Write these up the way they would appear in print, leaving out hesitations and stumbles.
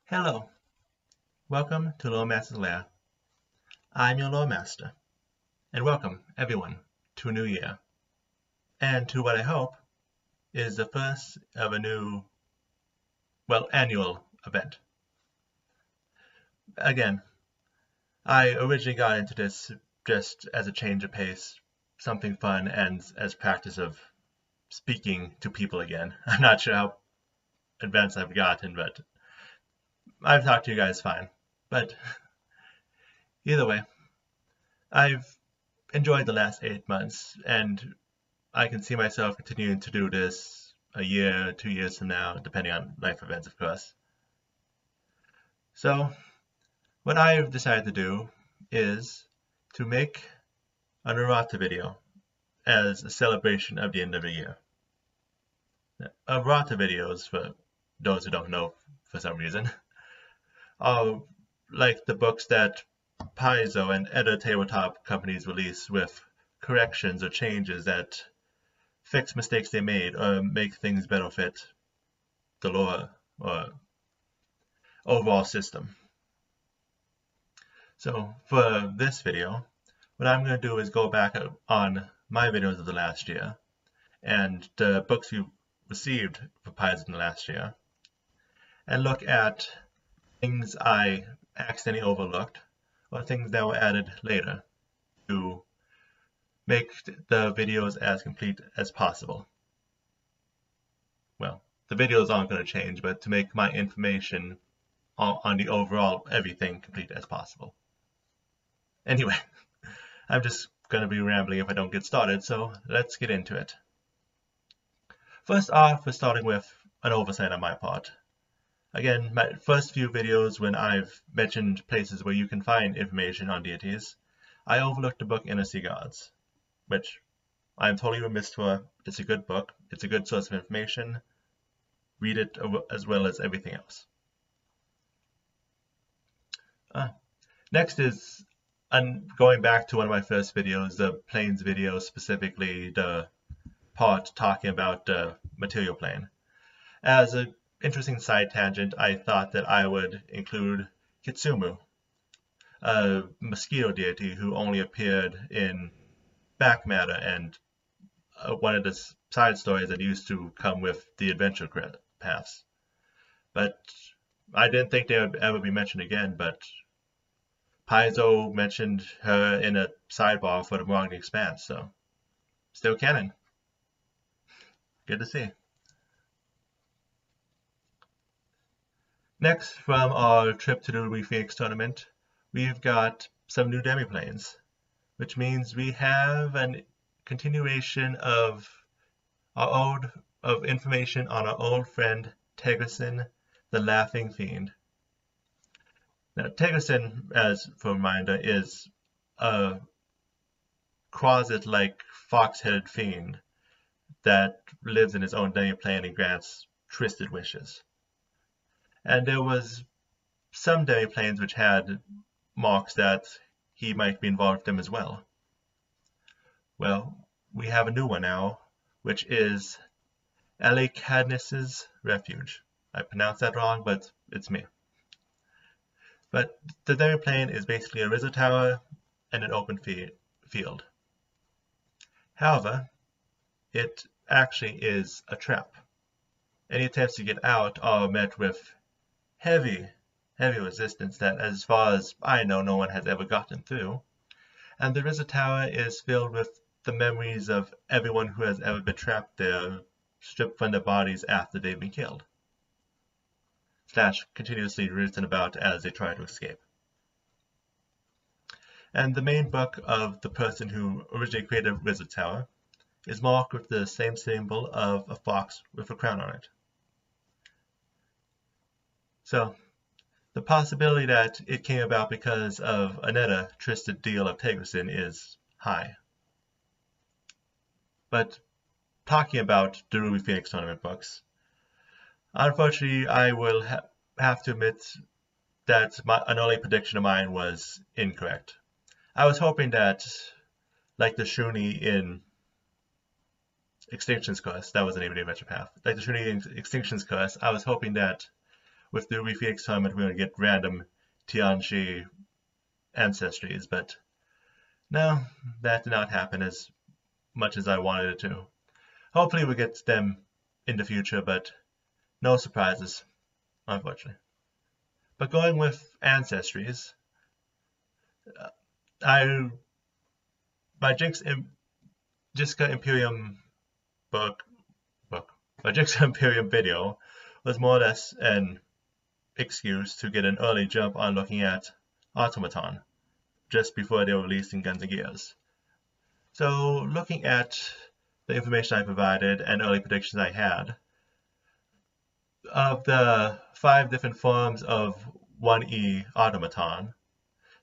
Hello, welcome to Loremaster's Lair. I'm your Loremaster, and welcome, everyone, to a new year, and to what I hope is the first of a new, annual event. Again, I originally got into this just as a change of pace, something fun, and as practice of speaking to people again. I'm not sure how advanced I've gotten, but I've talked to you guys fine. But either way, I've enjoyed the last 8 months, and I can see myself continuing to do this a year, 2 years from now, depending on life events, of course. So, what I've decided to do is to make an Errata video as a celebration of the end of the year. Errata videos, for those who don't know for some reason, are like the books that Paizo and other tabletop companies release with corrections or changes that fix mistakes they made or make things better fit the lore or overall system. So for this video, what I'm going to do is go back on my videos of the last year and the books we received for Paizo in the last year and look at things I accidentally overlooked or things that were added later to make the videos as complete as possible. Well, the videos aren't going to change, but to make my information on the overall everything complete as possible. Anyway, I'm just going to be rambling if I don't get started, so let's get into it. First off, we're starting with an oversight on my part. Again, my first few videos when I've mentioned places where you can find information on deities, I overlooked the book Inner Sea Gods, which I'm totally remiss for. It's a good book, it's a good source of information. Read it as well as everything else. Next is going back to one of my first videos, the planes video, specifically the part talking about the material plane. As an interesting side tangent, I thought that I would include Kitumu, a mosquito deity who only appeared in back matter and one of the side stories that used to come with the adventure paths. But I didn't think they would ever be mentioned again, but Paizo mentioned her in a sidebar for the Wrong Expanse, so still canon. Good to see. Next, from our trip to the Refuge tournament, we've got some new demiplanes, which means we have a continuation of information on our old friend Tegrasin, the Laughing Fiend. Now, Tegrasin, as for a reminder, is a closet-like fox-headed fiend that lives in his own demiplane and grants twisted wishes. And there was some demiplanes which had marks that he might be involved with them as well. Well, we have a new one now, which is Alicavniss's Refuge. I pronounced that wrong, but it's me. But the demiplane is basically a Rizzo tower and an open field. However, it actually is a trap. Any attempts to get out are met with heavy resistance that, as far as I know, no one has ever gotten through. And the Rizzo tower is filled with the memories of everyone who has ever been trapped there, stripped from their bodies after they've been killed, / continuously written about as they try to escape. And the main book of the person who originally created Rizzo Tower is marked with the same symbol of a fox with a crown on it. So, the possibility that it came about because of another twisted deal of Tegrasin is high. But talking about the Ruby Phoenix tournament books, unfortunately, I will have to admit that an early prediction of mine was incorrect. I was hoping that, like the Shuni in Extinction's Curse, that was the name of the adventure path, like the Shuni in Extinction's Curse, I was hoping that with the Refuge tournament, we're going to get random Tianchi ancestries, but no, that did not happen as much as I wanted it to. Hopefully we'll get them in the future, but no surprises, unfortunately. But going with ancestries, my Jinska Imperium my Jinska Imperium video was more or less an excuse to get an early jump on looking at Automaton, just before they were released in Guns and Gears. So looking at the information I provided and early predictions I had, of the 5 different forms of 1E Automaton,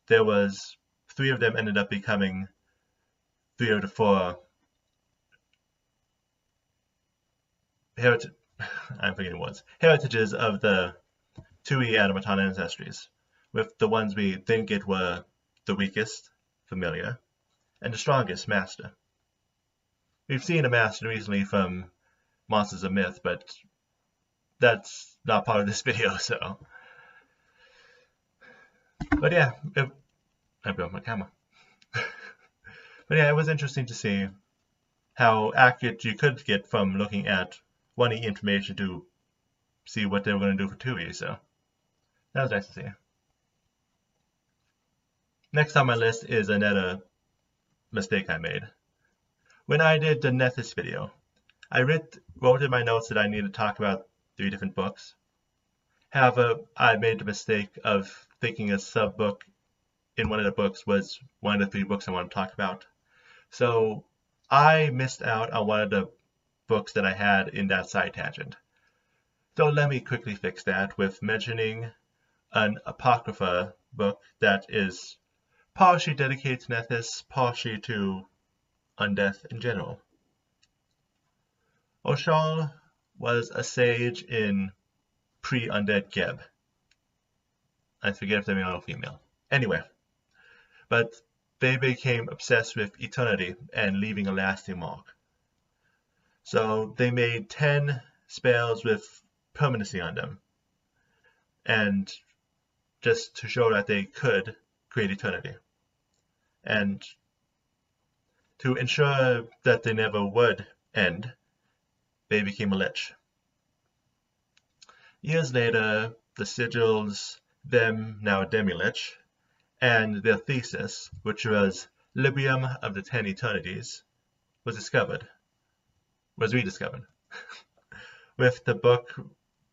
there was 3 of them ended up becoming 3 of the 4 heritages of the 2E Automaton ancestries, with the ones we think it were the weakest, Familiar, and the strongest, Master. We've seen a Master recently from Monsters of Myth, but that's not part of this video, so. But yeah, I broke my camera. But yeah, it was interesting to see how accurate you could get from looking at 1E information to see what they were going to do for 2E, so that was nice to see. Next on my list is another mistake I made. When I did the Nethys video, I wrote in my notes that I needed to talk about 3 different books. However, I made the mistake of thinking a sub-book in one of the books was one of the 3 books I want to talk about. So I missed out on one of the books that I had in that side tangent. So let me quickly fix that with mentioning an Apocrypha book that is partially dedicated to Nethys, partially to undeath in general. Oshal was a sage in pre-undead Geb. I forget if they're male or female. Anyway, but they became obsessed with eternity and leaving a lasting mark. So they made 10 spells with permanency on them, and just to show that they could create eternity. And to ensure that they never would end, they became a lich. Years later, the sigils, them now a demi-lich, and their thesis, which was Libram of the Ten Eternities, was rediscovered. With the book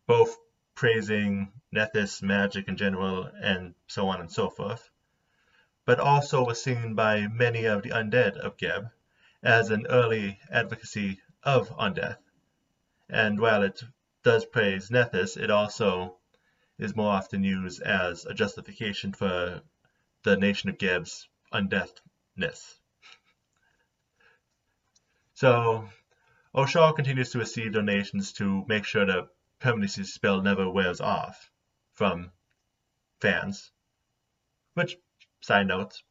both praising Nethys magic in general and so on and so forth, but also was seen by many of the undead of Geb as an early advocacy of undeath. And while it does praise Nethys, it also is more often used as a justification for the nation of Geb's undeathness. So Oshal continues to receive donations to make sure the permanency spell never wears off from fans. Which, side note,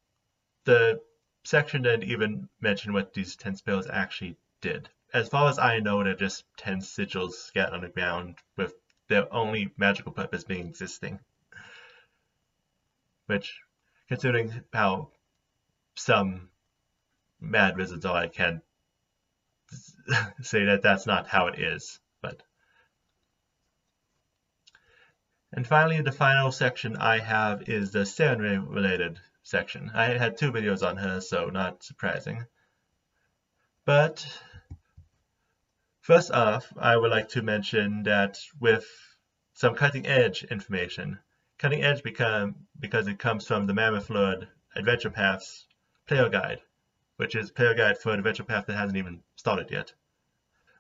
the section didn't even mention what these 10 spells actually did. As far as I know, they're just 10 sigils scattered on the ground with their only magical purpose being existing. Which, considering how some mad wizards are, I can't say that that's not how it is. But and finally, the final section I have is the Cinder related section. I had 2 videos on her, so not surprising. But first off, I would like to mention that with some cutting edge information, cutting edge because it comes from the Mammoth Lord Adventure Path's player guide, which is player guide for an adventure path that hasn't even started yet.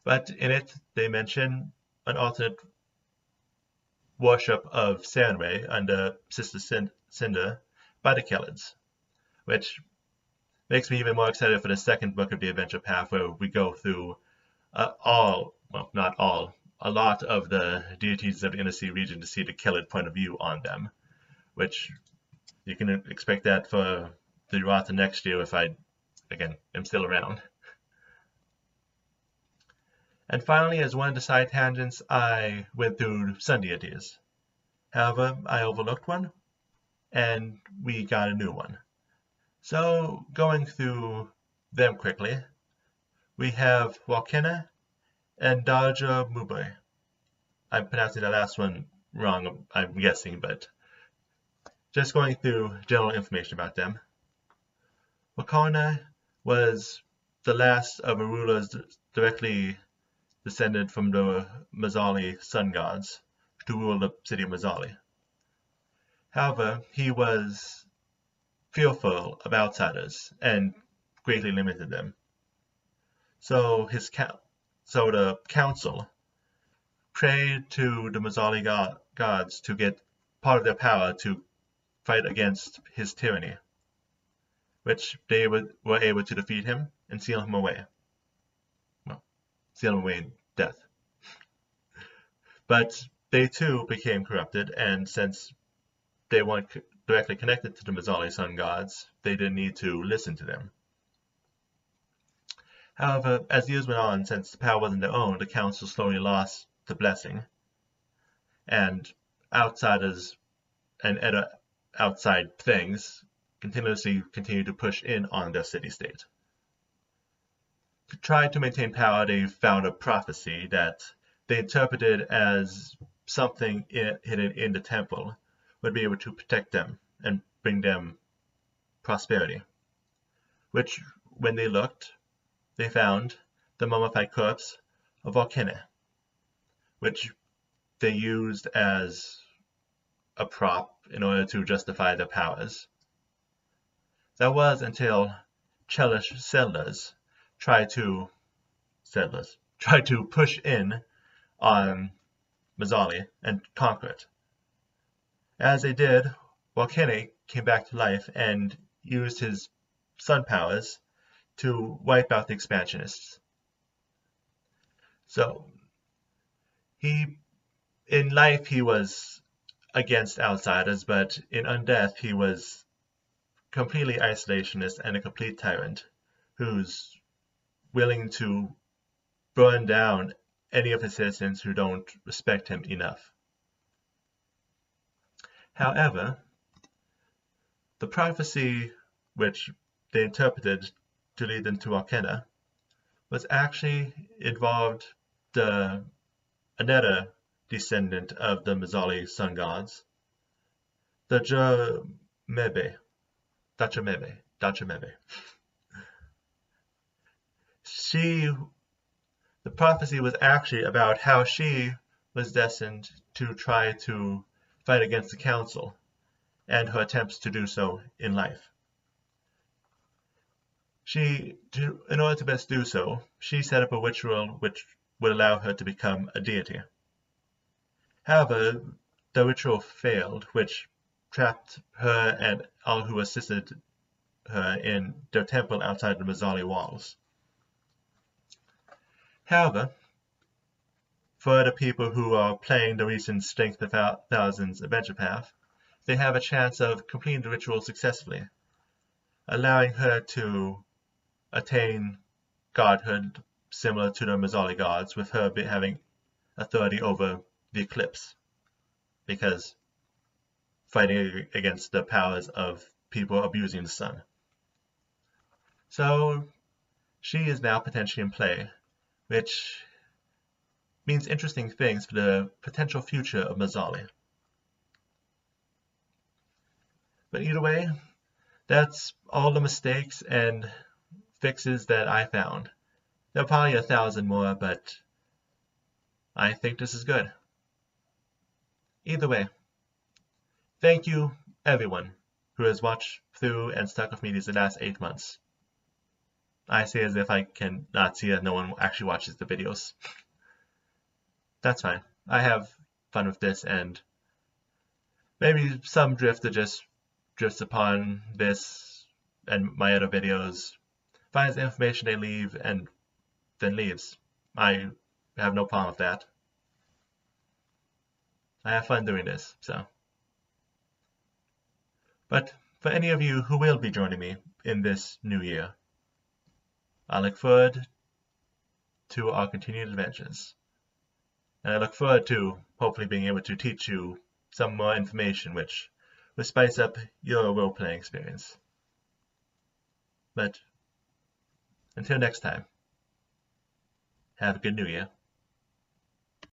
But in it, they mention an alternate worship of Cinder under Sister Cinder by the Kellids, which makes me even more excited for the second book of the adventure path, where we go through a lot of the deities of the Inner Sea region to see the Kellid point of view on them, which you can expect that for the Errata next year if I, again, am still around. And finally, as one of the side tangents, I went through sun deities. However, I overlooked one, and we got a new one. So, going through them quickly, we have Walkena and Dajermube. I'm pronouncing the last one wrong, I'm guessing, but just going through general information about them. Walkena was the last of the rulers directly descended from the Mazzali sun gods to rule the city of Mazzali. However, he was fearful of outsiders and greatly limited them. So the council prayed to the Mazzali gods to get part of their power to fight against his tyranny, which they were able to defeat him and seal him away. Well, seal him away in death. But they too became corrupted, and since they weren't directly connected to the Mazzali sun gods, they didn't need to listen to them. However, as years went on, since the power wasn't their own, the council slowly lost the blessing, and outsiders and other outside things continuously continued to push in on their city-state. To try to maintain power, they found a prophecy that they interpreted as something hidden in the temple would be able to protect them and bring them prosperity, which, when they looked, they found the mummified corpse of Walkena, which they used as a prop in order to justify their powers. That was until Chelish settlers tried to push in on Mazzali and conquer it. As they did, Walkena came back to life and used his sun powers to wipe out the expansionists. So, in life he was against outsiders, but in undeath he was completely isolationist and a complete tyrant who's willing to burn down any of his citizens who don't respect him enough. However, the prophecy which they interpreted to lead them to Walkena was actually involved another descendant of the Mazzali sun gods, the Dajermube. The prophecy was actually about how she was destined to try to fight against the council and her attempts to do so in life. In order to best do so, she set up a ritual which would allow her to become a deity. However, the ritual failed, which trapped her and all who assisted her in their temple outside the Mazzali walls. However, for the people who are playing the recent Strength of Thousands adventure path, they have a chance of completing the ritual successfully, allowing her to attain godhood similar to the Mazzali gods, with her having authority over the eclipse, because fighting against the powers of people abusing the sun. So she is now potentially in play, which means interesting things for the potential future of Mazzali. But either way, that's all the mistakes and fixes that I found. There are probably 1,000 more, but I think this is good. Either way, thank you everyone who has watched through and stuck with me these last 8 months. I say as if I can not see that no one actually watches the videos. That's fine. I have fun with this, and maybe some drifter just drifts upon this and my other videos, finds the information they leave, and then leaves. I have no problem with that. I have fun doing this, so. But for any of you who will be joining me in this new year, I look forward to our continued adventures. And I look forward to hopefully being able to teach you some more information which will spice up your role-playing experience. But until next time, have a good New Year.